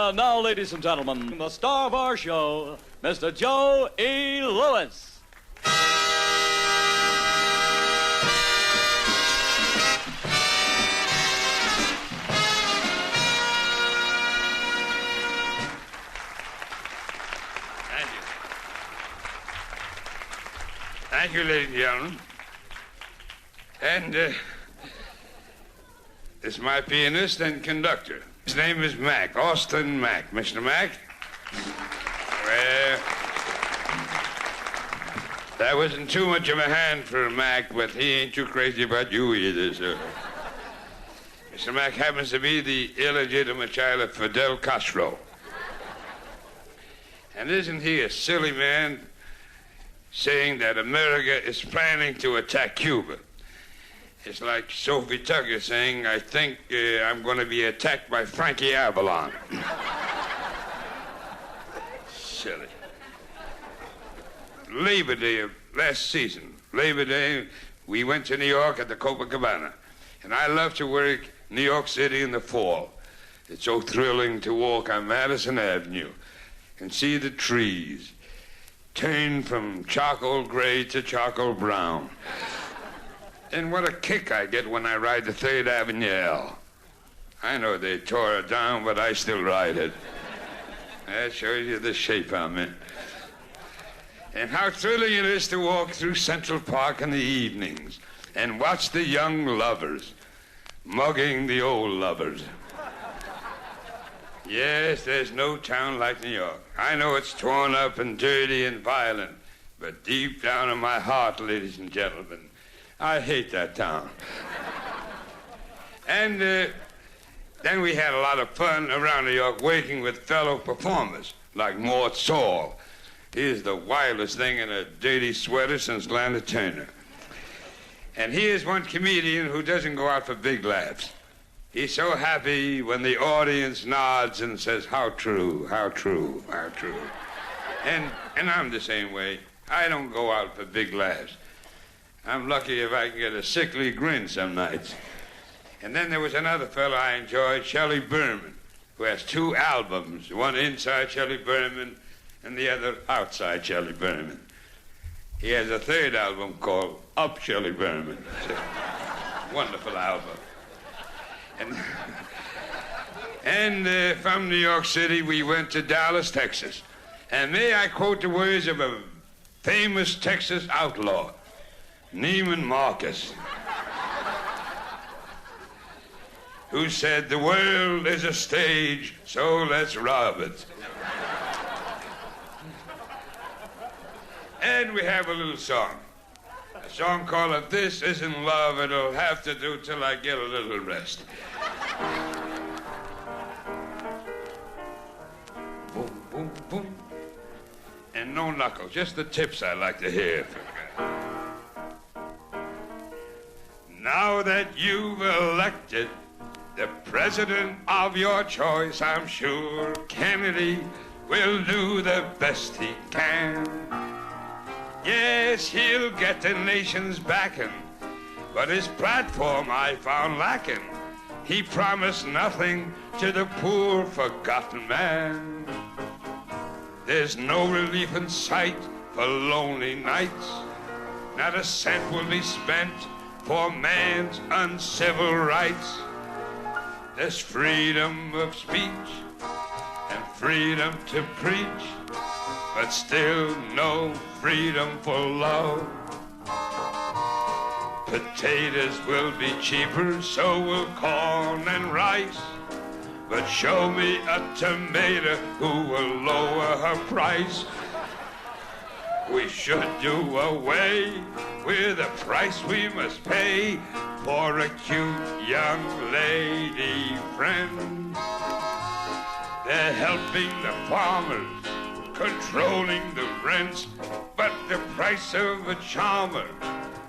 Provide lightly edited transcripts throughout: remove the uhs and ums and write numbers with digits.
And now, ladies and gentlemen, the star of our show, Mr. Joe E.Lewis. Thank you, ladies and gentlemen. And this is my pianist and conductor. His name is Mac, Austin Mac. Mr. Mac? Well, that wasn't too much of a hand for Mac, but he ain't too crazy about you either, so. Mr. Mac happens to be the illegitimate child of Fidel Castro. And isn't he a silly man saying that America is planning to attack Cuba? It's like Sophie Tucker saying, I think I'm going to be attacked by Frankie Avalon. Silly. Labor Day of last season, Labor Day, we went to New York at the Copacabana. And I love to work New York City in the fall. It's so thrilling to walk on Madison Avenue and see the trees turn from charcoal gray to charcoal brown. And what a kick I get when I ride the 3rd Avenue L. I know they tore it down, but I still ride it. That shows you the shape I'm in. And how thrilling it is to walk through Central Park in the evenings and watch the young lovers mugging the old lovers. Yes, there's no town like New York. I know it's torn up and dirty and violent, but deep down in my heart, ladies and gentlemen, I hate that town. And then we had a lot of fun around New York working with fellow performers like Mort Saul. He's the wildest thing in a dirty sweater since Lana Turner. And he is one comedian who doesn't go out for big laughs. He's so happy when the audience nods and says, how true, how true, how true. And I'm the same way. I don't go out for big laughs. I'm lucky if I can get a sickly grin some nights. And then there was another fellow I enjoyed, Shelley Berman, who has 2 albums, one inside Shelley Berman and the other outside Shelley Berman. He has a 3rd album called Up Shelley Berman. It's a wonderful album. And from New York City, we went to Dallas, Texas. And may I quote the words of a famous Texas outlaw, Neiman Marcus, who said, the world is a stage, so let's rob it. And we have a little song. A song called If This Isn't Love, It'll Have to Do Till I Get a Little Rest. Boom, boom, boom. And no knuckles, just the tips I like to hear. Now that you've elected the president of your choice, I'm sure Kennedy will do the best he can. Yes, he'll get the nation's backing, but his platform I found lacking. He promised nothing to the poor, forgotten man. There's no relief in sight for lonely nights. Not a cent will be spent for man's uncivil rights. There's freedom of speech and freedom to preach, but still no freedom for love. Potatoes will be cheaper, so will corn and rice. But show me a tomato who will lower her price. We should do away with the price we must pay for a cute young lady friend. They're helping the farmers, controlling the rents, but the price of a charmer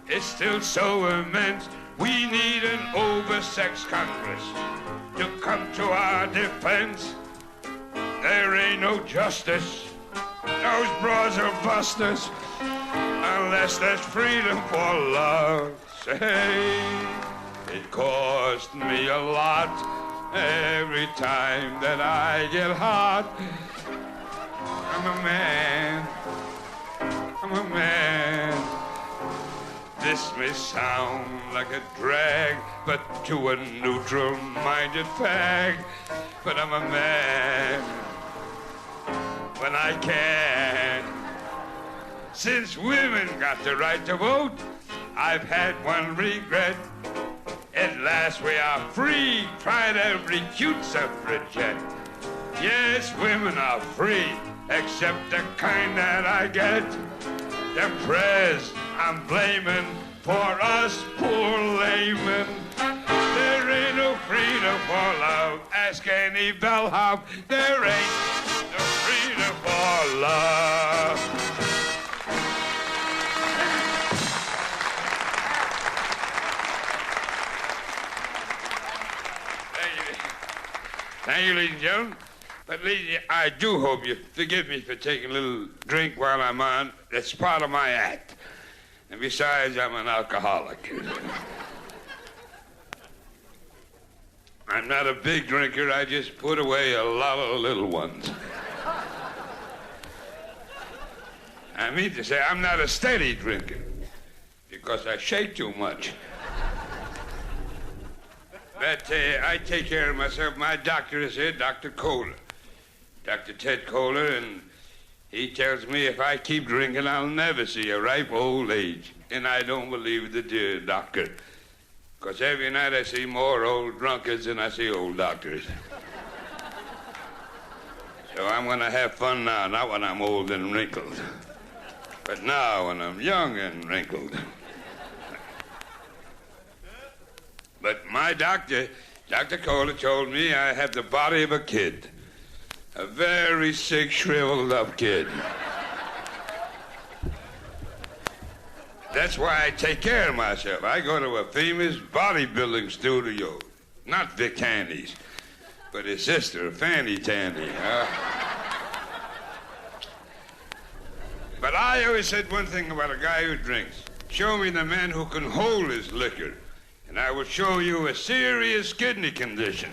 is still so immense. We need an oversexed Congress to come to our defense. There ain't no justice. Those broads are busters unless there's freedom for love's sake. It cost me a lot, Every time that I get hot, I'm a man. I'm a man. This may sound like a drag, but to a neutral-minded fag, but I'm a man when I can. Since women got the right to vote, I've had one regret. At last we are free. Try to recute suffragette. Yes, women are free, except the kind that I get. The press I'm blaming for us poor laymen. There ain't no freedom for love. Ask any bellhop. There ain't no freedom for love. Thank you, ladies and gentlemen. But, ladies, I do hope you forgive me for taking a little drink while I'm on. That's part of my act. And besides, I'm an alcoholic. I'm not a big drinker. I just put away a lot of little ones. I mean to say, I'm not a steady drinker because I shake too much. But I take care of myself. My doctor is here, Dr. Kohler. Dr. Ted Kohler, and he tells me if I keep drinking, I'll never see a ripe old age. And I don't believe the dear doctor. Because every night I see more old drunkards than I see old doctors. So I'm going to have fun now, not when I'm old and wrinkled, but now when I'm young and wrinkled. But my doctor, Dr. Kohler, told me I have the body of a kid. A very sick, shriveled up kid. That's why I take care of myself. I go to a famous bodybuilding studio. Not Vic Tanny's, but his sister, Fanny Tanny. But I always said one thing about a guy who drinks. Show me the man who can hold his liquor, and I will show you a serious kidney condition.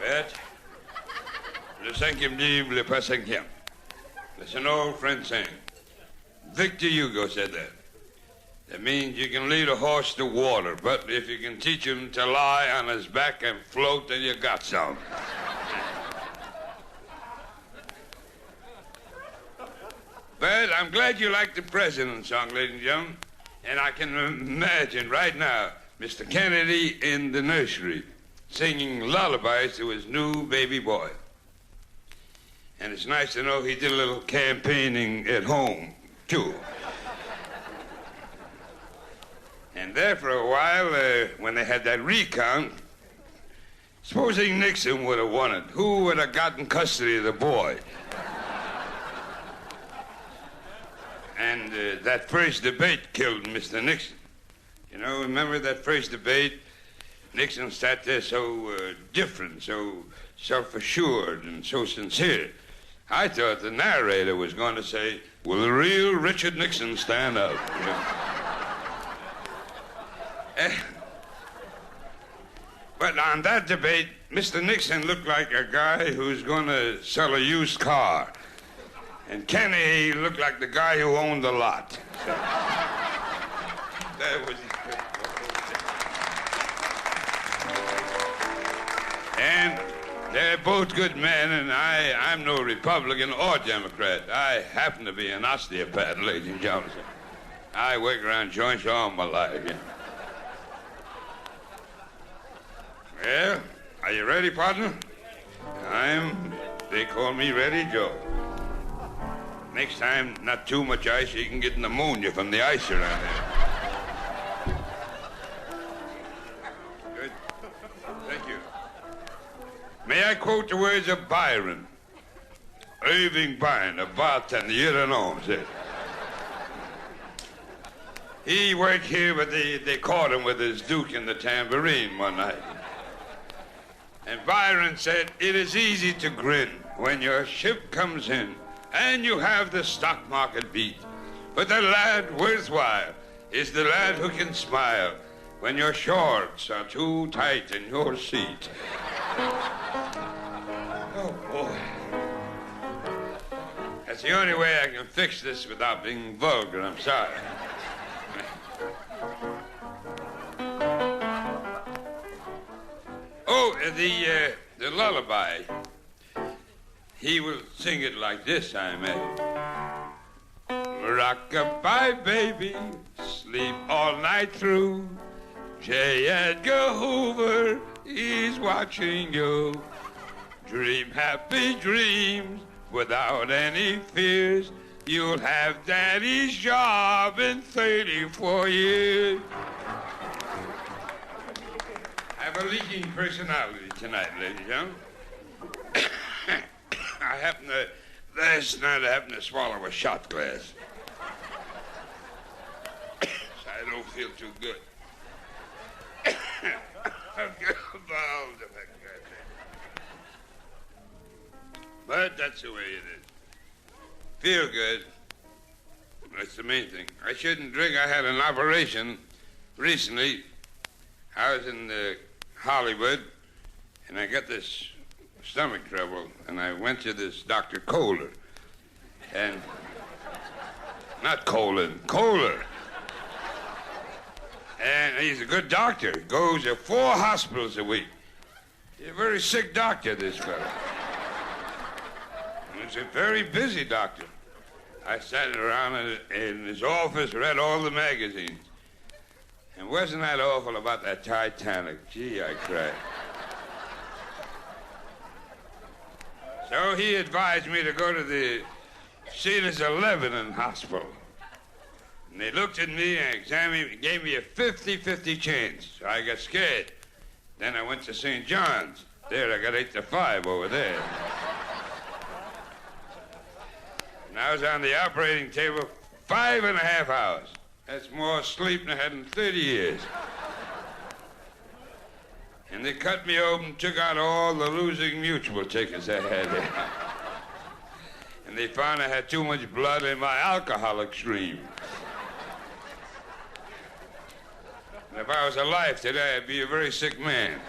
But, le cinquième livre, le pas cinquième. That's an old French saying. Victor Hugo said that. That means you can lead a horse to water, but if you can teach him to lie on his back and float, then you got some. But I'm glad you like the President's song, ladies and gentlemen. And I can imagine right now Mr. Kennedy in the nursery singing lullabies to his new baby boy. And it's nice to know he did a little campaigning at home, too. And there for a while, when they had that recount, supposing Nixon would have won it, who would have gotten custody of the boy? And that first debate killed Mr. Nixon. You know, remember that first debate? Nixon sat there so different, so self-assured, and so sincere. I thought the narrator was going to say, will the real Richard Nixon stand up? You know? But on that debate, Mr. Nixon looked like a guy who's going to sell a used car. And Kennedy looked like the guy who owned the lot. That was... And they're both good men, and I'm no Republican or Democrat. I happen to be an osteopath, ladies and gentlemen. I work around joints all my life, yeah. Well, are you ready, partner? They call me Ready Joe. Next time, not too much ice, you can get pneumonia from the ice around there. Good. Thank you. May I quote the words of Byron? Irving Byron, a bartender, you don't know him, said. He worked here, but they caught him with his Duke and the tambourine one night. And Byron said, it is easy to grin when your ship comes in and you have the stock market beat. But the lad worthwhile is the lad who can smile when your shorts are too tight in your seat. Oh, boy. That's the only way I can fix this without being vulgar. I'm sorry. Oh, the lullaby. He will sing it like this, I imagine. Rock-a-bye, baby, sleep all night through. J. Edgar Hoover is watching you. Dream happy dreams without any fears. You'll have Daddy's job in 34 years. I have a leaking personality tonight, ladies and gentlemen. Last night I happened to swallow a shot glass. So I don't feel too good. But that's the way it is. Feel good. That's the main thing. I shouldn't drink. I had an operation recently. I was in Hollywood, and I got this stomach trouble, and I went to this Dr. Kohler. And not Colin, Kohler. And he's a good doctor. He goes to 4 hospitals a week. He's a very sick doctor, this fellow. And he's a very busy doctor. I sat around in his office, read all the magazines. And wasn't that awful about that Titanic? Gee, I cried. So he advised me to go to the Cedars of Lebanon Hospital. And they looked at me and examined me, gave me a 50-50 chance. So I got scared. Then I went to St. John's. There, I got 8-5 over there. And I was on the operating table 5.5 hours. That's more sleep than I had in 30 years. And they cut me open, took out all the losing mutual tickets I had there. And they found I had too much blood in my alcoholic stream. And if I was alive today, I'd be a very sick man.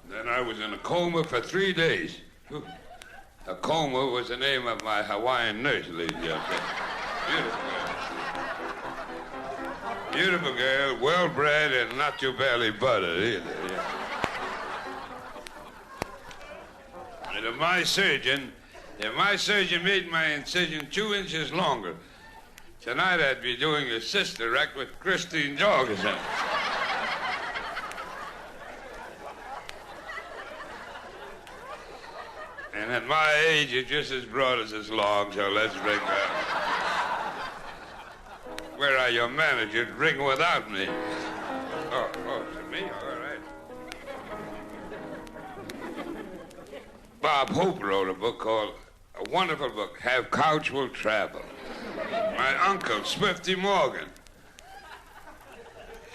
Then I was in a coma for 3 days. A coma was the name of my Hawaiian nurse, ladies and gentlemen. Beautiful girl. Beautiful girl, well-bred, and not too badly buttered either. Yeah. And if my surgeon made my incision 2 inches longer, tonight I'd be doing a sister act with Christine Jorgensen. And at my age, it's just as broad as it's long, so let's ring that. Where are your managers? Ring without me. Oh, it's me? All right. Bob Hope wrote a book called, a wonderful book, Have Couch Will Travel. My uncle, Swifty Morgan,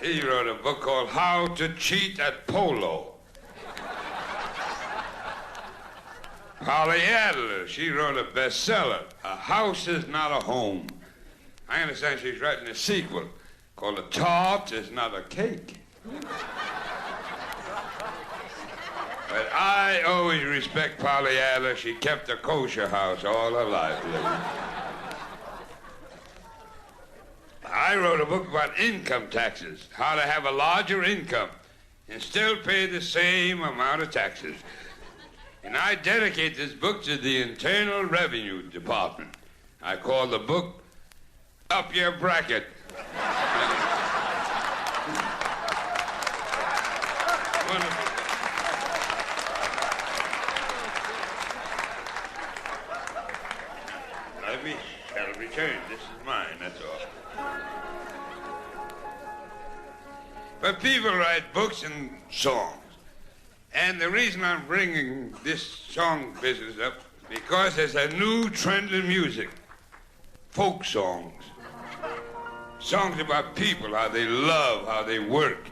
he wrote a book called How to Cheat at Polo. Polly Adler, she wrote a bestseller, A House Is Not a Home. I understand she's writing a sequel called A Tart Is Not a Cake. But I always respect Polly Adler. She kept a kosher house all her life. I wrote a book about income taxes, how to have a larger income and still pay the same amount of taxes. And I dedicate this book to the Internal Revenue Department. I call the book Up Your Bracket. Wonderful. I shall return. This is mine, that's all. But people write books and songs. And the reason I'm bringing this song business up, because there's a new trend in music. Folk songs. Songs about people, how they love, how they work.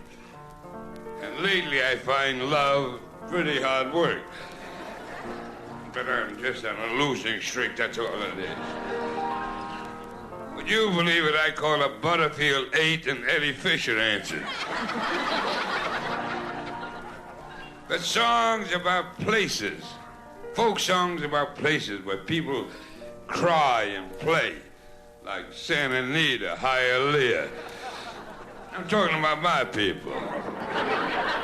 And lately I find love pretty hard work. But I'm just on a losing streak, that's all it is. Would you believe it? I call a Butterfield 8 and Eddie Fisher answered. But songs about places, folk songs about places where people cry and play, like Santa Anita, Hialeah. I'm talking about my people.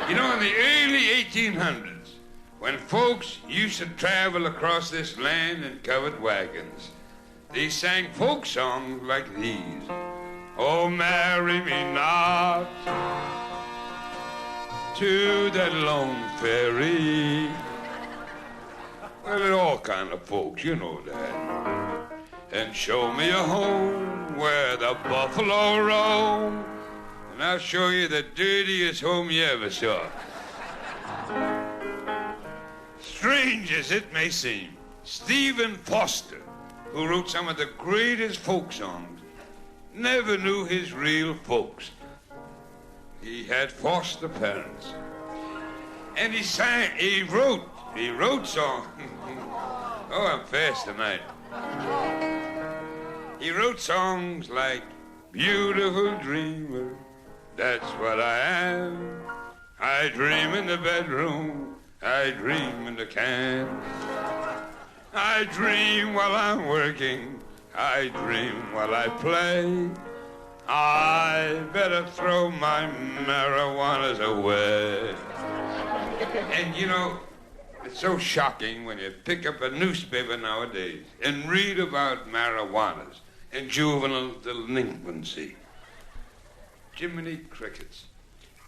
You know, in the early 1800s, when folks used to travel across this land in covered wagons, they sang folk songs like these. Oh, marry me not to that lone ferry. Well, they're all kind of folks, you know that. And show me a home where the buffalo roam, and I'll show you the dirtiest home you ever saw. Strange as it may seem, Stephen Foster, who wrote some of the greatest folk songs, never knew his real folks. He had foster parents. And he wrote songs. Oh, I'm fast tonight. He wrote songs like, beautiful dreamer, that's what I am. I dream in the bedroom, I dream in the can. I dream while I'm working, I dream while I play. I better throw my marijuanas away. And you know, it's so shocking when you pick up a newspaper nowadays and read about marijuanas and juvenile delinquency. Jiminy crickets.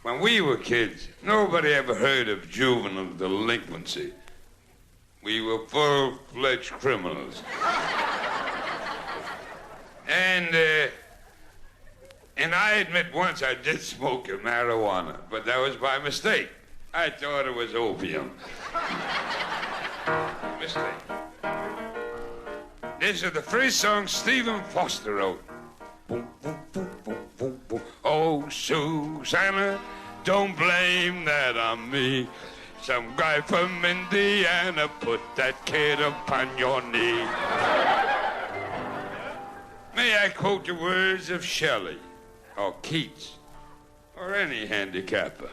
When we were kids, nobody ever heard of juvenile delinquency. We were full-fledged criminals. And I admit once I did smoke a marijuana, but that was by mistake. I thought it was opium. Mistake. This is the first song Stephen Foster wrote. Boom, boom, boom, boom, boom, boom. Oh, Susanna, don't blame that on me. Some guy from Indiana put that kid upon your knee. May I quote the words of Shelley, or Keats, or any handicapper?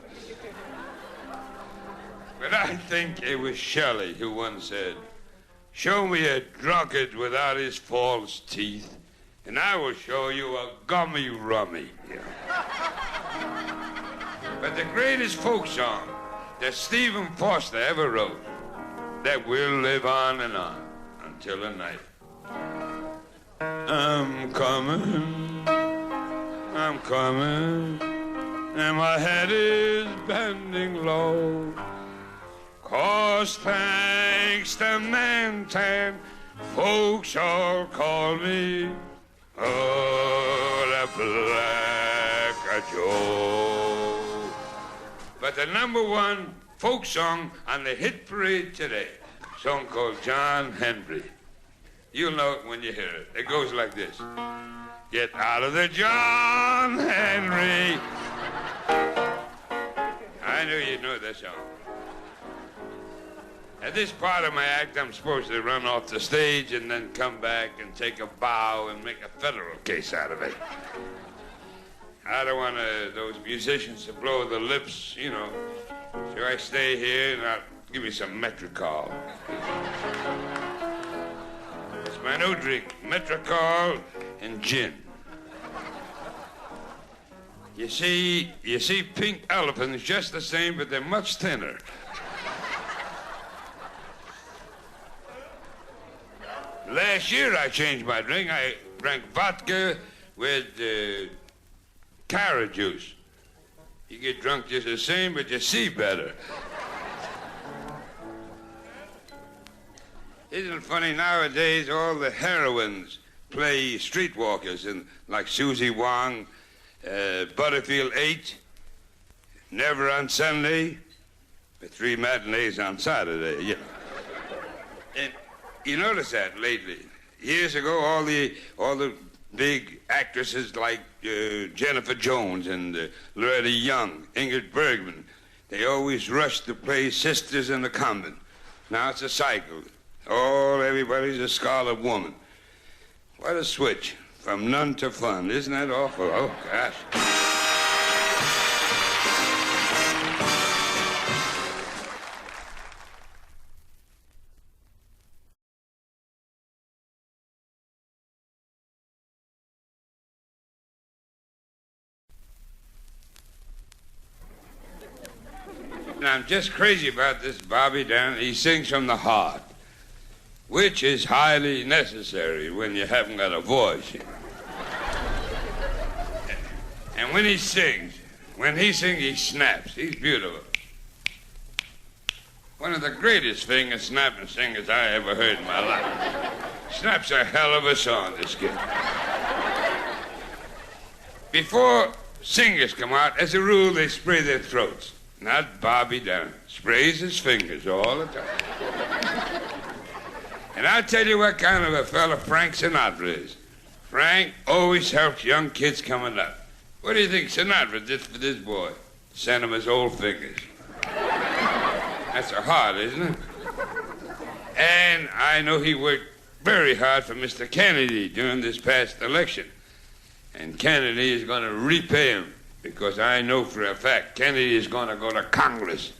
But I think it was Shelley who once said, show me a drunkard without his false teeth, and I will show you a gummy rummy. Yeah. But the greatest folk song that Stephen Foster ever wrote, that will live on and on until the night. I'm coming, and my head is bending low. 'Cause thanks to Mantan, folks all call me, oh, the Black Joe. But the number one folk song on the hit parade today, a song called John Henry. You'll know it when you hear it. It goes like this. Get out of the John Henry. I knew you'd know that song. At this part of my act, I'm supposed to run off the stage and then come back and take a bow and make a federal case out of it. I don't want those musicians to blow their lips, you know. So I stay here and I'll give you some Metricol. It's my new drink, Metricol and gin. You see pink elephants just the same, but they're much thinner. Last year I changed my drink. I drank vodka with carrot juice. You get drunk just the same, but you see better. Isn't it funny nowadays all the heroines play streetwalkers, and like Susie Wong, Butterfield 8, Never on Sunday, the 3 matinees on Saturday, you know. And you notice that lately. Years ago, all the big actresses like Jennifer Jones and Loretta Young, Ingrid Bergman, they always rushed to play sisters in the convent. Now it's a cycle. Everybody's a Scarlet Woman. What a switch. From none to fun. Isn't that awful? Oh, gosh. And I'm just crazy about this Bobby down. He sings from the heart, which is highly necessary when you haven't got a voice. And when he sings, he snaps. He's beautiful. One of the greatest snapping singers I ever heard in my life. Snaps a hell of a song, this kid. Before singers come out, as a rule, they spray their throats. Not Bobby down. Sprays his fingers all the time. And I'll tell you what kind of a fella Frank Sinatra is. Frank always helps young kids coming up. What do you think Sinatra did for this boy? Sent him his old fingers. That's a heart, isn't it? And I know he worked very hard for Mr. Kennedy during this past election. And Kennedy is going to repay him, because I know for a fact Kennedy is going to go to Congress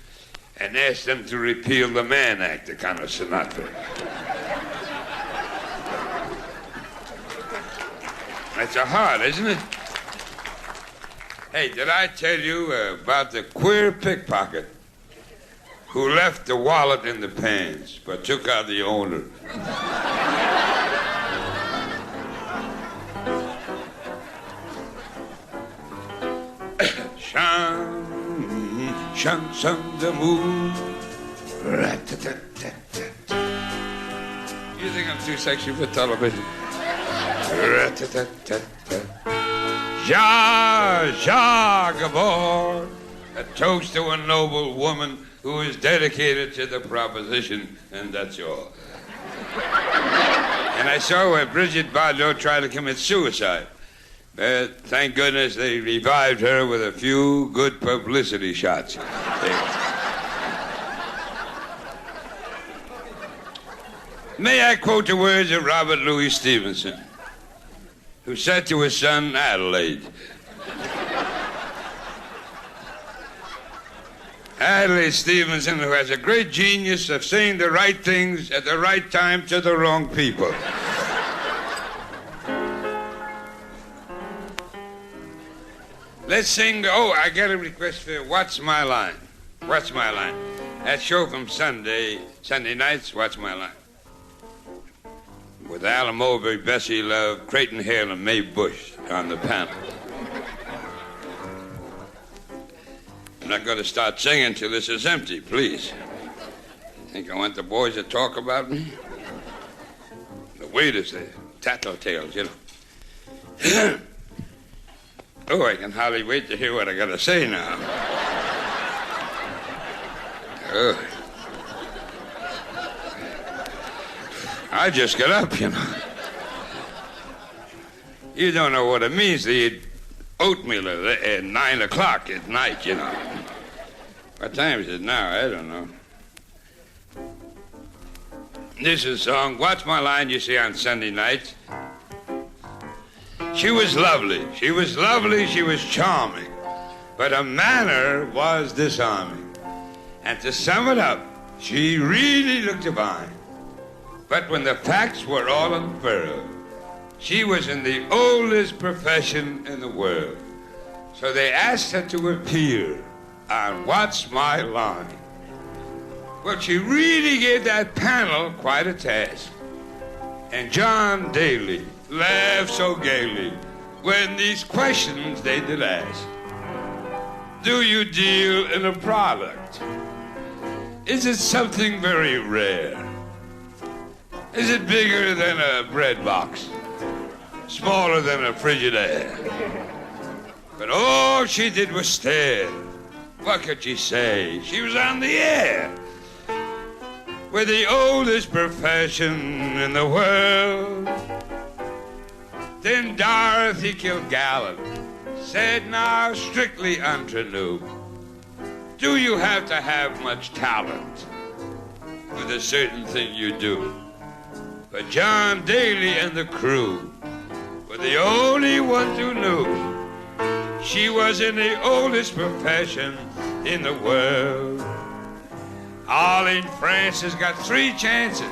and ask them to repeal the Mann Act, the kind of Sinatra. That's a heart, isn't it? Hey, did I tell you about the queer pickpocket who left the wallet in the pants but took out the owner? Shine, sun, the moon. You think I'm too sexy for television? Ja, Gabor. A toast to a noble woman who is dedicated to the proposition, and that's all. And I saw where Bridget Bardot tried to commit suicide. But thank goodness they revived her with a few good publicity shots. May I quote the words of Robert Louis Stevenson, who said to his son Adelaide, Adelaide Stevenson, who has a great genius of saying the right things at the right time to the wrong people. Let's sing, I got a request for What's My Line? What's My Line? That show from Sunday nights, What's My Line? With Alan Mulberry, Bessie Love, Creighton Hale, and Mae Bush on the panel. I'm not going to start singing till this is empty, please. Think I want the boys to talk about me? The waiters, the tattletales, you know. Oh, I can hardly wait to hear what I got to say now. Oh. I just got up, you know. You don't know what it means to eat oatmeal at 9 o'clock at night, you know. What time is it now? I don't know. This is a song, What's My Line, you see on Sunday nights. She was lovely, she was charming, but her manner was disarming. And to sum it up, she really looked divine. But when the facts were all unfurled, she was in the oldest profession in the world. So they asked her to appear on What's My Line. Well, she really gave that panel quite a task. And John Daly laughed so gaily when these questions they did ask. Do you deal in a product? Is it something very rare? Is it bigger than a bread box? Smaller than a Frigidaire? But all she did was stare. What could she say? She was on the air. With the oldest profession in the world. Then Dorothy Kilgallen said, now strictly entre nous, do you have to have much talent with a certain thing you do? But John Daly and the crew, with the only ones who knew she was in the oldest profession in the world. Arlene Francis got 3 chances,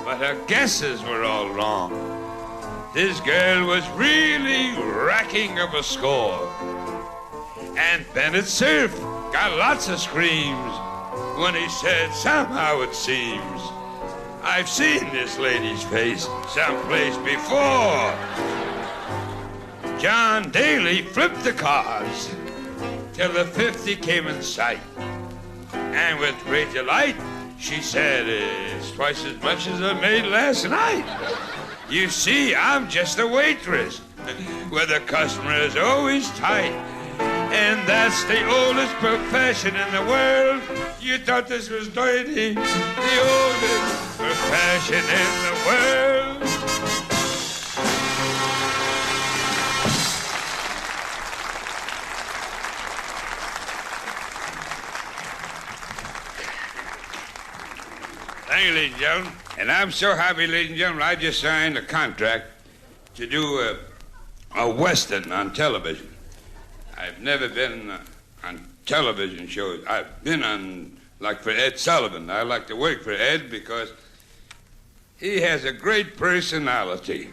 but her guesses were all wrong. This girl was really racking up a score. And Bennett Cerf got lots of screams when he said, somehow it seems I've seen this lady's face someplace before. John Daly flipped the cards till the 50 came in sight. And with great delight, she said, it's twice as much as I made last night. You see, I'm just a waitress, where the customer is always tight. And that's the oldest profession in the world. You thought this was dirty? The oldest profession in the world. Thank you, ladies and gentlemen. And I'm so happy, ladies and gentlemen, I just signed a contract to do a Western on television. I've never been on television shows. I've been on, like for Ed Sullivan. I like to work for Ed because he has a great personality.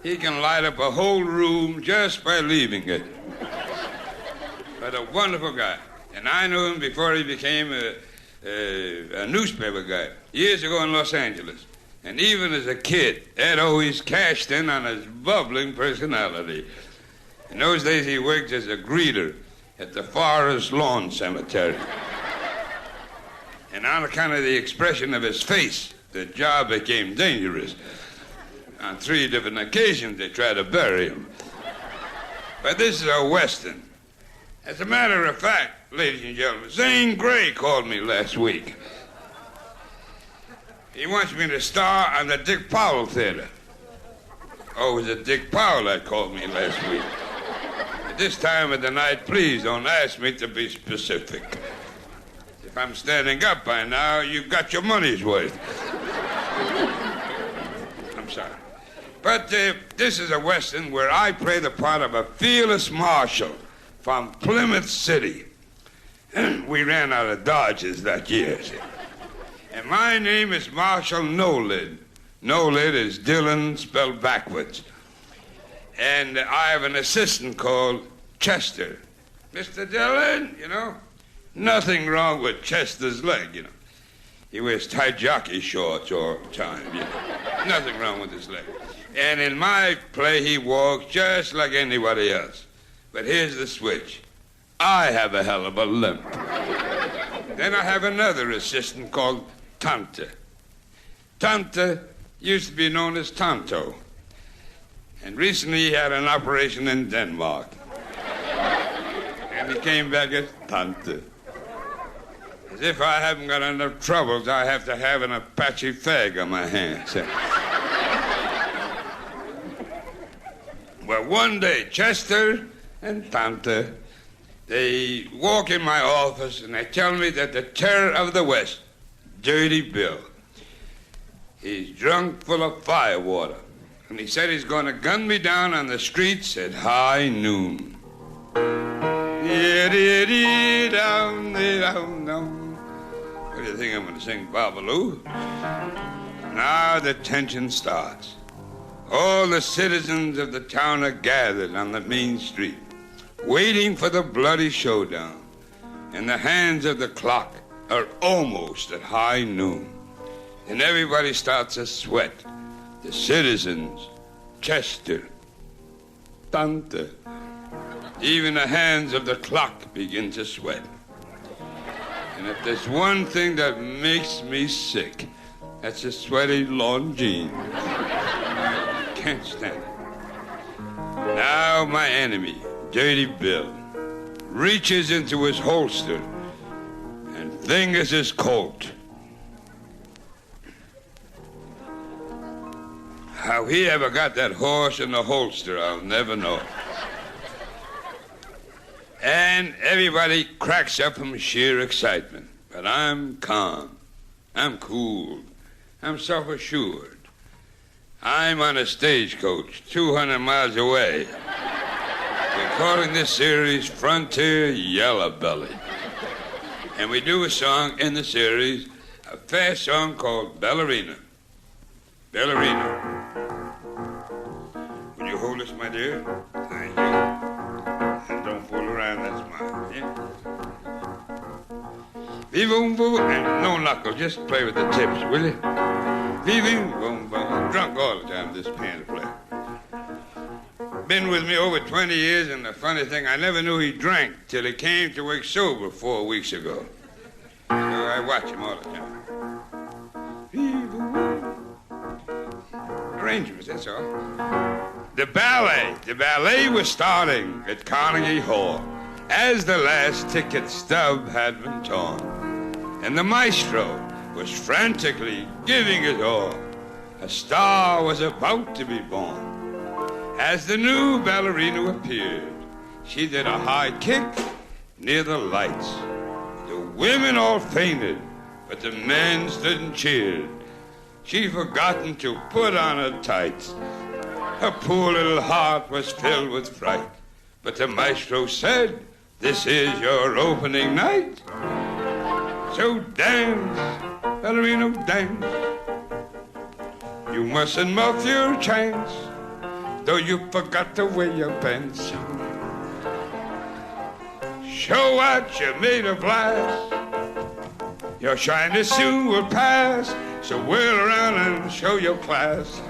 He can light up a whole room just by leaving it. But a wonderful guy. And I knew him before he became a newspaper guy, years ago in Los Angeles. And even as a kid, Ed always cashed in on his bubbling personality. In those days, he worked as a greeter at the Forest Lawn Cemetery. And on account of the expression of his face, the job became dangerous. On 3 different occasions, they tried to bury him. But this is a Western. As a matter of fact, ladies and gentlemen, Zane Grey called me last week. He wants me to star on the Dick Powell Theater. Oh, it was a Dick Powell that called me last week. At this time of the night, please don't ask me to be specific. If I'm standing up by now, you've got your money's worth. I'm sorry. But this is a Western where I play the part of a fearless marshal from Plymouth City. We ran out of Dodges that year. See? And my name is Marshal No-Lid. No-Lid is Dylan spelled backwards. And I have an assistant called Chester. Mr. Dillon, you know, nothing wrong with Chester's leg, you know. He wears tight jockey shorts all the time, you know. Nothing wrong with his leg. And in my play, he walks just like anybody else. But here's the switch. I have a hell of a limp. Then I have another assistant called Tante. Tante used to be known as Tonto. And recently he had an operation in Denmark. And he came back as Tante. As if I haven't got enough troubles, I have to have an Apache fag on my hands. Well, one day, Chester and Tante, they walk in my office and they tell me that the terror of the West, Dirty Bill, he's drunk full of firewater. And he said he's going to gun me down on the streets at high noon. What do you think I'm going to sing, Babaloo? Now the tension starts. All the citizens of the town are gathered on the main street, waiting for the bloody showdown. And the hands of the clock are almost at high noon. And everybody starts to sweat. The citizens, Chester, Tante. Even the hands of the clock begin to sweat. And if there's one thing that makes me sick, that's a sweaty Longines. Can't stand it. Now my enemy, Dirty Bill, reaches into his holster and fingers his Colt. How he ever got that horse in the holster, I'll never know. And everybody cracks up from sheer excitement. But I'm calm. I'm cool. I'm self-assured. I'm on a stagecoach 200 miles away. We're calling this series Frontier Yellow Belly. And we do a song in the series, a fast song called Ballerina. Ballerina. Will you hold this, my dear? Thank you. And don't fool around, that's mine. Yeah? And no knuckle, just play with the tips, will you? I'm drunk all the time, this piano player. Been with me over 20 years, and the funny thing, I never knew he drank till he came to work sober 4 weeks ago. So I watch him all the time. Arrangements, that's all. The ballet was starting at Carnegie Hall as the last ticket stub had been torn. And the maestro was frantically giving it all. A star was about to be born. As the new ballerina appeared, she did a high kick near the lights. The women all fainted, but the men stood and cheered. She forgotten to put on her tights. Her poor little heart was filled with fright. But the maestro said, "This is your opening night. So dance, ballerina, dance. You mustn't muff your chance, though you forgot to wear your pants. Show what you're made of glass. Your shiny soon will pass, so whirl around and show your class.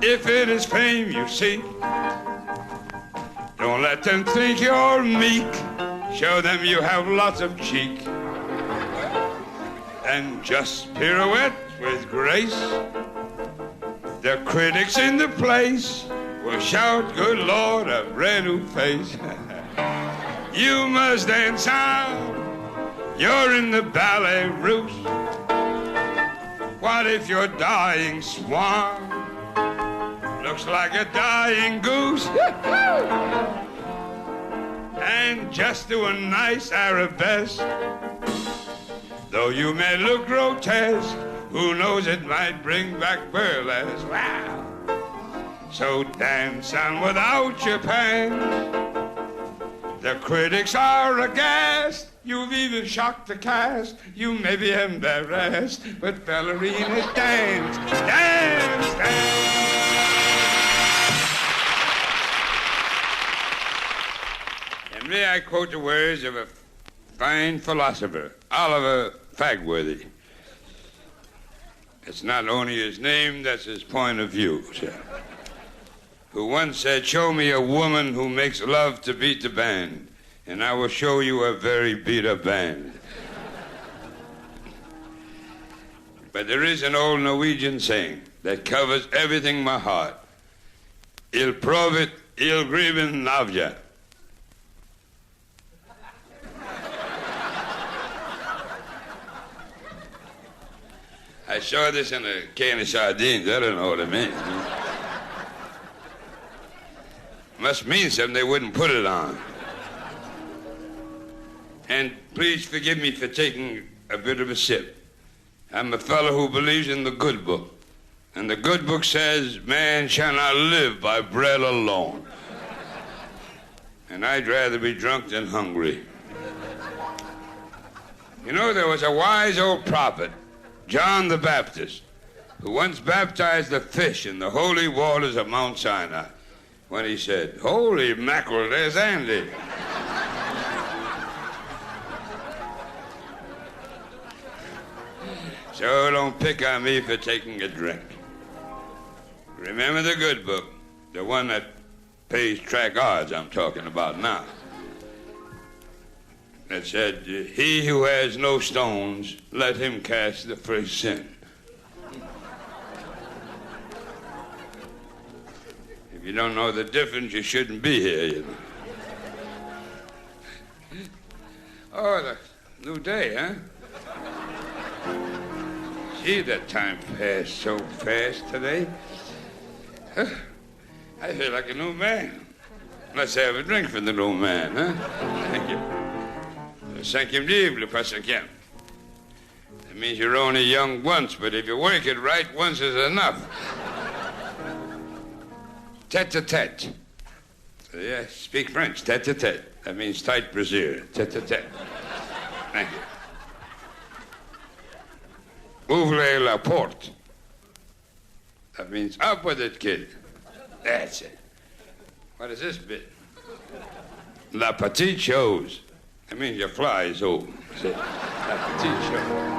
If it is fame you seek, don't let them think you're meek. Show them you have lots of cheek. And just pirouette with grace. The critics in the place will shout, "Good Lord, a brand new face." You must dance on. You're in the ballet roost. What if your dying swan looks like a dying goose? And just do a nice arabesque. Though you may look grotesque, who knows, it might bring back burlesque. Wow! So dance on without your pants. The critics are aghast. You've even shocked the cast. You may be embarrassed, but ballerinas dance, dance, dance. And may I quote the words of a fine philosopher, Oliver Fagworthy. It's not only his name, that's his point of view, sir. Who once said, "Show me a woman who makes love to beat the band, and I will show you a very beat-up band." But there is an old Norwegian saying that covers everything my heart. Il provit, il griven navja. I saw this in a can of sardines. I don't know what it means. Must mean something, they wouldn't put it on. And please forgive me for taking a bit of a sip. I'm a fellow who believes in the good book. And the good book says, man shall not live by bread alone. And I'd rather be drunk than hungry. You know, there was a wise old prophet, John the Baptist, who once baptized the fish in the holy waters of Mount Sinai when he said, "Holy mackerel, there's Andy." So don't pick on me for taking a drink. Remember the good book, the one that pays track odds I'm talking about now. That said, he who has no stones, let him cast the first sin. If you don't know the difference, you shouldn't be here, you know. Oh, the new day, huh? Gee, that time passed so fast today. I feel like a new man. Let's have a drink for the new man, huh? Thank you. Cinquième livre, le pas cinquième. It means you're only young once, but if you work it right, once is enough. Tete-a-tete. So, yeah, speak French. Tete-a-tete. That means tight brassiere. Tete-a-tete. Thank you. Ouvrez la porte. That means up with it, kid. That's it. What is this bit? La petite chose. That means your fly is old. See? La petite chose.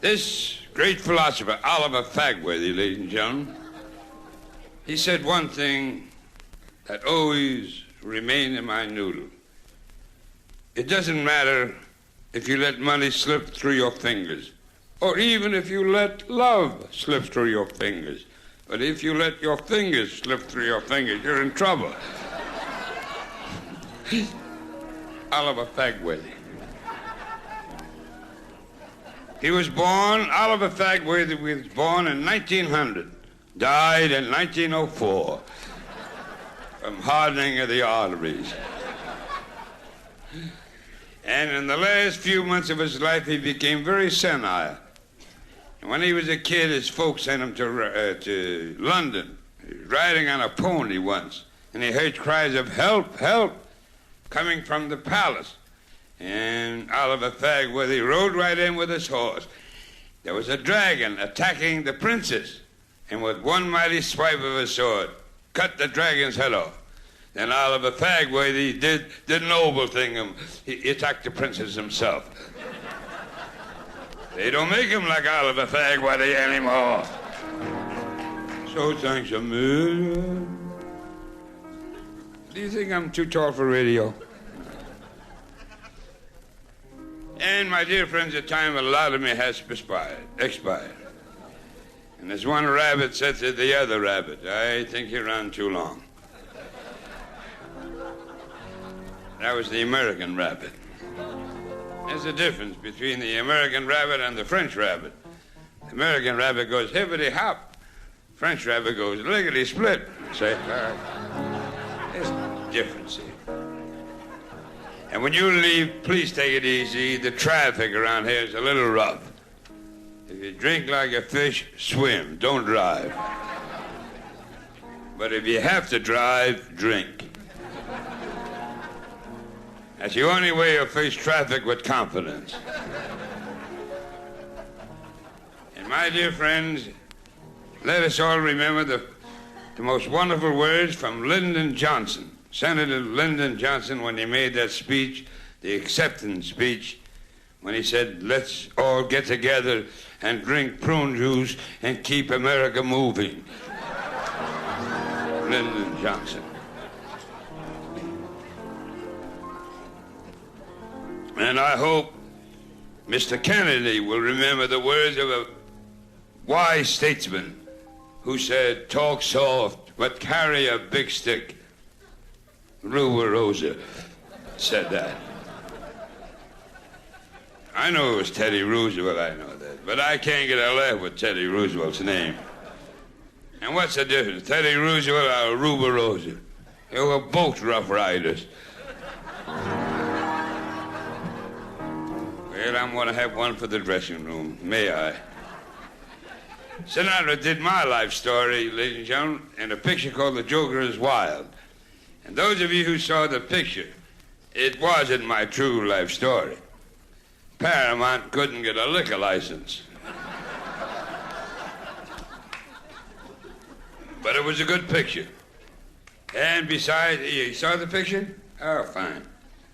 This great philosopher, Oliver Fagworthy, ladies and gentlemen, he said one thing that always remained in my noodle. It doesn't matter if you let money slip through your fingers, or even if you let love slip through your fingers. But if you let your fingers slip through your fingers, you're in trouble. Oliver Fagworthy. Oliver Fagworthy was born in 1900, died in 1904 from hardening of the arteries. And in the last few months of his life, he became very senile. And when he was a kid, his folks sent him to London. He was riding on a pony once, and he heard cries of help, help, coming from the palace. And Oliver Fagworthy rode right in with his horse. There was a dragon attacking the princess, and with one mighty swipe of his sword, cut the dragon's head off. Then Oliver Fagworthy did the noble thing. He attacked the princess himself. They don't make him like Oliver Fagworthy anymore. So thanks a million. Do you think I'm too tall for radio? And my dear friends, the time allotted me has expired. And as one rabbit said to the other rabbit, I think you ran too long. That was the American rabbit. There's a difference between the American rabbit and the French rabbit. The American rabbit goes hippity-hop. French rabbit goes lickety-split. Say, there's a difference here. And when you leave, please take it easy. The traffic around here is a little rough. If you drink like a fish, swim. Don't drive. But if you have to drive, drink. That's the only way you'll face traffic with confidence. And my dear friends, let us all remember the most wonderful words from Lyndon Johnson. Senator Lyndon Johnson, when he made that speech, the acceptance speech, when he said, let's all get together and drink prune juice and keep America moving. Lyndon Johnson. And I hope Mr. Kennedy will remember the words of a wise statesman who said, talk soft, but carry a big stick. Ruba Rosa said that. I know it was Teddy Roosevelt, I know that, but I can't get a laugh with Teddy Roosevelt's name. And what's the difference, Teddy Roosevelt or Ruba Rosa? They were both rough riders. Well, I'm going to have one for the dressing room. May I? Sinatra did my life story, ladies and gentlemen, in a picture called The Joker is Wild. And those of you who saw the picture, it wasn't my true life story. Paramount couldn't get a liquor license. But it was a good picture. And besides, you saw the picture? Oh, fine.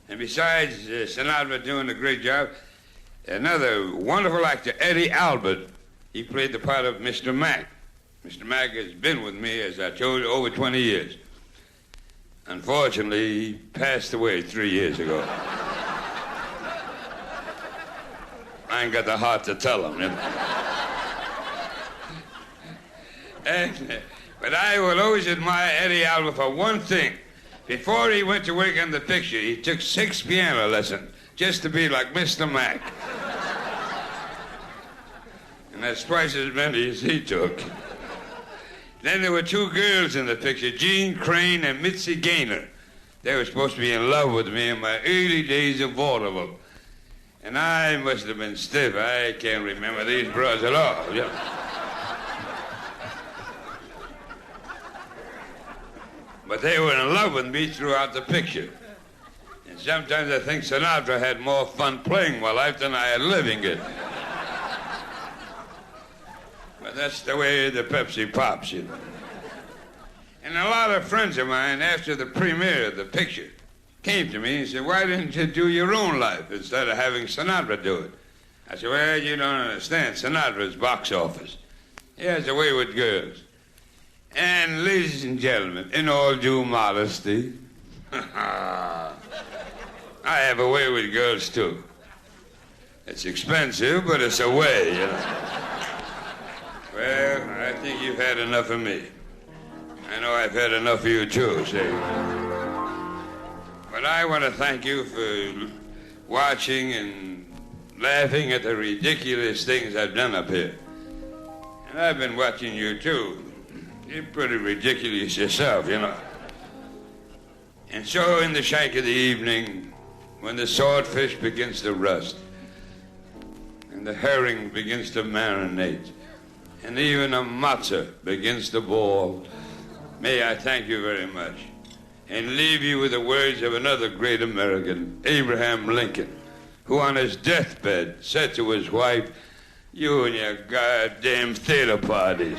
And besides Sinatra doing a great job, another wonderful actor, Eddie Albert, he played the part of Mr. Mack. Mr. Mack has been with me, as I told you, over 20 years. Unfortunately, he passed away 3 years ago. I ain't got the heart to tell him. But I will always admire Eddie Albert for one thing. Before he went to work on the picture, he took 6 piano lessons just to be like Mr. Mack. And that's twice as many as he took. Then there were two girls in the picture, Jean Crane and Mitzi Gaynor. They were supposed to be in love with me in my early days of vaudeville. And I must have been stiff. I can't remember these broads at all. Yeah. But they were in love with me throughout the picture. And sometimes I think Sinatra had more fun playing my life than I had living it. But that's the way the Pepsi pops, you know. And a lot of friends of mine, after the premiere of the picture, came to me and said, why didn't you do your own life instead of having Sinatra do it? I said, well, you don't understand. Sinatra's box office. He has a way with girls. And ladies and gentlemen, in all due modesty, I have a way with girls, too. It's expensive, but it's a way, you know. Well, I think you've had enough of me. I know I've had enough of you, too, see. But I want to thank you for watching and laughing at the ridiculous things I've done up here. And I've been watching you, too. You're pretty ridiculous yourself, you know. And so in the shank of the evening, when the swordfish begins to rust, and the herring begins to marinate, and even a matzo begins to boil, may I thank you very much and leave you with the words of another great American, Abraham Lincoln, who on his deathbed said to his wife, you and your goddamn theater parties.